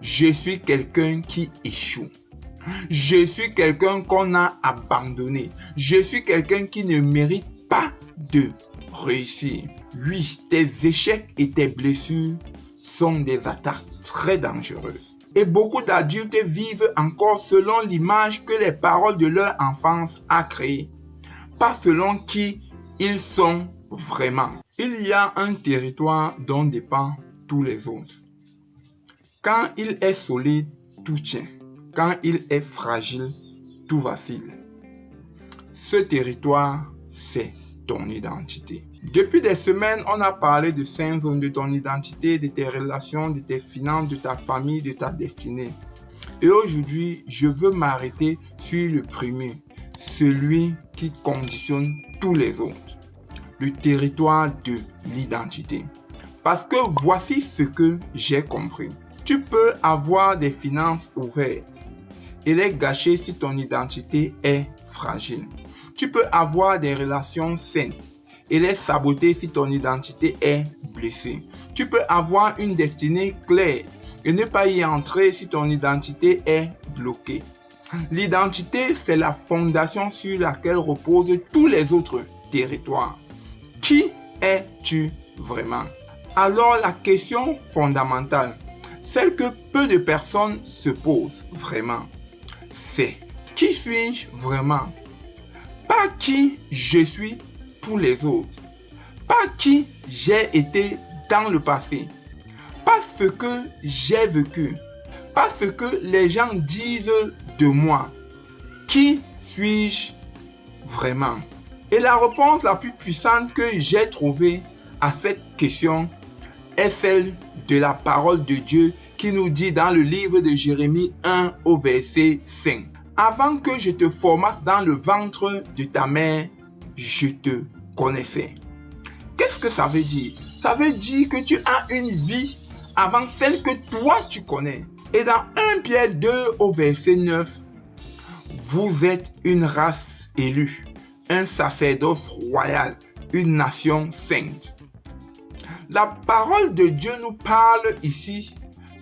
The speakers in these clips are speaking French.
Je suis quelqu'un qui échoue. Je suis quelqu'un qu'on a abandonné. Je suis quelqu'un qui ne mérite pas de réussir. Oui, tes échecs et tes blessures sont des attaques très dangereuses. Et beaucoup d'adultes vivent encore selon l'image que les paroles de leur enfance a créée, pas selon qui ils sont vraiment. Il y a un territoire dont dépendent tous les autres. Quand il est solide, tout tient. Quand il est fragile, tout vacille. Ce territoire, c'est ton identité. Depuis des semaines, on a parlé de 5 zones de ton identité, de tes relations, de tes finances, de ta famille, de ta destinée. Et aujourd'hui, je veux m'arrêter sur le premier, celui qui conditionne tous les autres. Le territoire de l'identité. Parce que voici ce que j'ai compris. Tu peux avoir des finances ouvertes et les gâcher si ton identité est fragile. Tu peux avoir des relations saines et les saboter si ton identité est blessée. Tu peux avoir une destinée claire et ne pas y entrer si ton identité est bloquée. L'identité, c'est la fondation sur laquelle reposent tous les autres territoires. Qui es-tu vraiment? Alors la question fondamentale, celle que peu de personnes se posent vraiment, c'est qui suis-je vraiment? Pas qui je suis pour les autres, pas qui j'ai été dans le passé, pas ce que j'ai vécu, pas ce que les gens disent de moi. Qui suis-je vraiment? Et la réponse la plus puissante que j'ai trouvée à cette question est celle de la parole de Dieu qui nous dit dans le livre de Jérémie 1 au verset 5. Avant que je te formasse dans le ventre de ta mère, je te connaissais. Qu'est-ce que ça veut dire? Ça veut dire que tu as une vie avant celle que toi tu connais. Et dans 1 Pierre 2 au verset 9, vous êtes une race élue, un sacerdoce royal, une nation sainte. La parole de Dieu nous parle ici,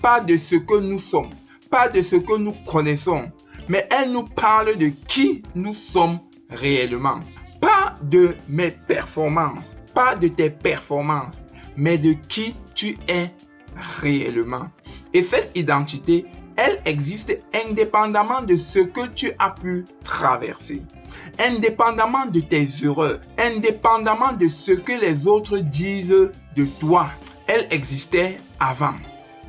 pas de ce que nous sommes, pas de ce que nous connaissons, mais elle nous parle de qui nous sommes réellement. Pas de mes performances, pas de tes performances, mais de qui tu es réellement. Et cette identité, elle existe indépendamment de ce que tu as pu traverser, indépendamment de tes erreurs, indépendamment de ce que les autres disent de toi. Elle existait avant,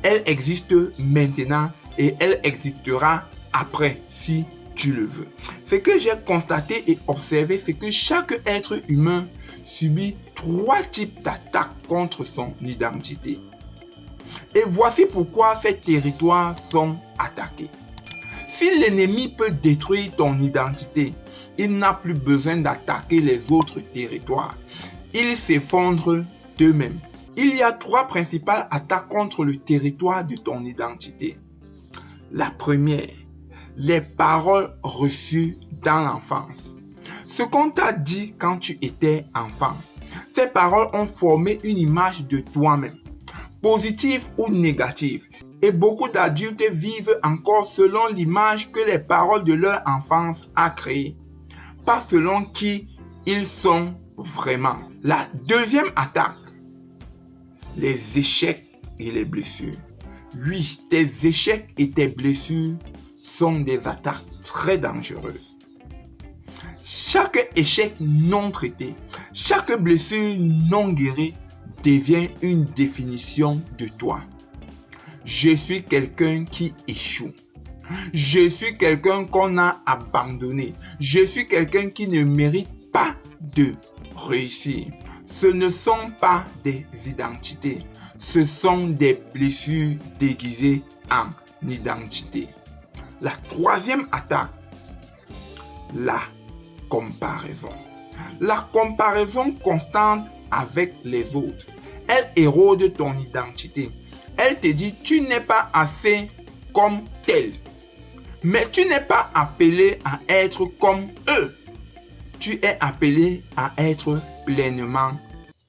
elle existe maintenant et elle existera après si tu le veux. Ce que j'ai constaté et observé, c'est que chaque être humain subit 3 types d'attaques contre son identité. Et voici pourquoi ces territoires sont attaqués. Si l'ennemi peut détruire ton identité, il n'a plus besoin d'attaquer les autres territoires. Ils s'effondrent d'eux-mêmes. Il y a 3 principales attaques contre le territoire de ton identité. La première, les paroles reçues dans l'enfance. Ce qu'on t'a dit quand tu étais enfant. Ces paroles ont formé une image de toi-même, positive ou négative. Et beaucoup d'adultes vivent encore selon l'image que les paroles de leur enfance a créée, pas selon qui ils sont vraiment. La deuxième attaque, les échecs et les blessures. Oui, tes échecs et tes blessures sont des attaques très dangereuses. Chaque échec non traité, chaque blessure non guérie devient une définition de toi. Je suis quelqu'un qui échoue. Je suis quelqu'un qu'on a abandonné. Je suis quelqu'un qui ne mérite pas de réussir. Ce ne sont pas des identités. Ce sont des blessures déguisées en identité. La troisième attaque, la comparaison. La comparaison constante avec les autres. Elle érode ton identité. Elle te dit, tu n'es pas assez comme tel. Mais tu n'es pas appelé à être comme eux. Tu es appelé à être pleinement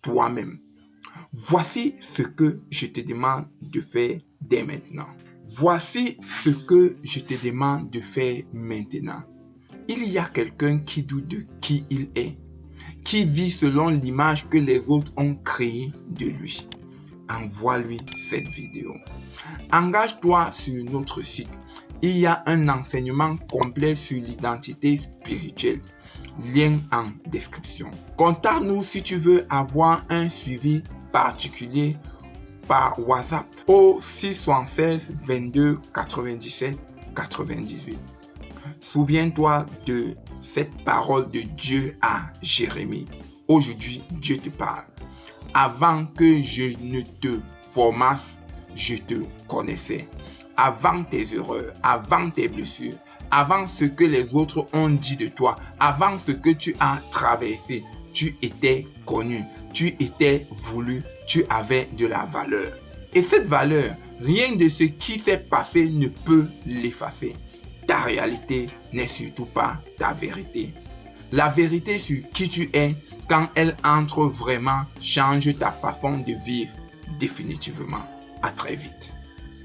toi-même. Voici ce que je te demande de faire dès maintenant. Voici ce que je te demande de faire maintenant. Il y a quelqu'un qui doute de qui il est, qui vit selon l'image que les autres ont créée de lui. Envoie-lui cette vidéo. Engage-toi sur notre site. Il y a un enseignement complet sur l'identité spirituelle. Lien en description. Contacte-nous si tu veux avoir un suivi particulier par WhatsApp au 676 22 97 98. Souviens-toi de cette parole de Dieu à Jérémie. Aujourd'hui, Dieu te parle. Avant que je ne te formasse, je te connaissais. Avant tes erreurs, avant tes blessures, avant ce que les autres ont dit de toi, avant ce que tu as traversé, tu étais connu, tu étais voulu, tu avais de la valeur. Et cette valeur, rien de ce qui s'est passé ne peut l'effacer. Ta réalité n'est surtout pas ta vérité. La vérité sur qui tu es, quand elle entre vraiment, change ta façon de vivre définitivement. À très vite.